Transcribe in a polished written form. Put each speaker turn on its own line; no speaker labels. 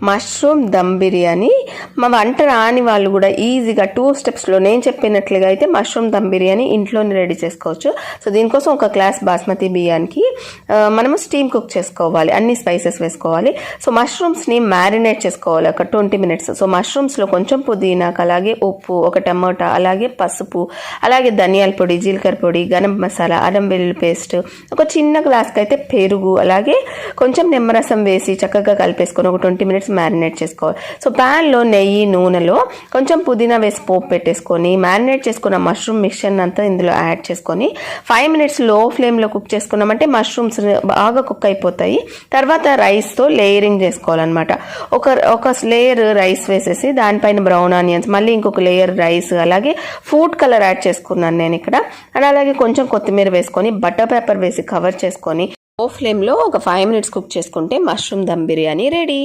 Mushroom dum biryani. మా వంట రాని వాళ్ళు కూడా ఈజీగా 2 స్టెప్స్లో నేను చెప్పినట్లుగా అయితే మష్రూమ్ దమ్ బిర్యానీ ఇంట్లోనే రెడీ చేసుకోవచ్చు. సో దీనికోసం ఒక గ్లాస్ బాస్మతి బియ్యానికి మనము స్టీమ్ కుక్ చేసుకోవాలి, అన్ని స్పైసెస్ వేసుకోవాలి. సో మష్రూమ్స్ని మ్యారినేట్ చేసుకోవాలి ఒక 20 minutes. సో మష్రూమ్స్లో కొంచెం పుదీనా, అలాగే ఉప్పు, ఒక టమాటా, అలాగే పసుపు, అలాగే ధనియాల పొడి, జీలకర్ర పొడి, గరం మసాలా, అల్లం వెల్లుల్లి పేస్ట్, ఒక చిన్న గ్లాస్కి అయితే పెరుగు, అలాగే కొంచెం నిమ్మరసం వేసి చక్కగా కలిపేసుకొని ఒక 20 minutes మ్యారినేట్ చేసుకోవాలి. సో ప్యాన్లో నెయ్యి, నూనెలో కొంచెం పుదీనా వేసి పోపు పెట్టేసుకొని మ్యారినేట్ చేసుకున్న మష్రూమ్ మిక్చర్ అంతా ఇందులో యాడ్ చేసుకొని 5 minutes లో ఫ్లేమ్లో కుక్ చేసుకున్నామంటే మష్రూమ్స్ బాగా కుక్ అయిపోతాయి. తర్వాత రైస్తో లేయరింగ్ చేసుకోవాలన్నమాట. ఒక లేయర్ రైస్ వేసేసి దానిపైన బ్రౌన్ ఆనియన్స్, మళ్ళీ ఇంకొక లేయర్ రైస్, అలాగే ఫుడ్ కలర్ యాడ్ చేసుకున్నాను నేను ఇక్కడ. అండ్ అలాగే కొంచెం కొత్తిమీర వేసుకొని బటర్ పేపర్ వేసి కవర్ చేసుకొని లో ఫ్లేమ్లో ఒక 5 minutes కుక్ చేసుకుంటే మష్రూమ్ దమ్ బిర్యానీ రెడీ.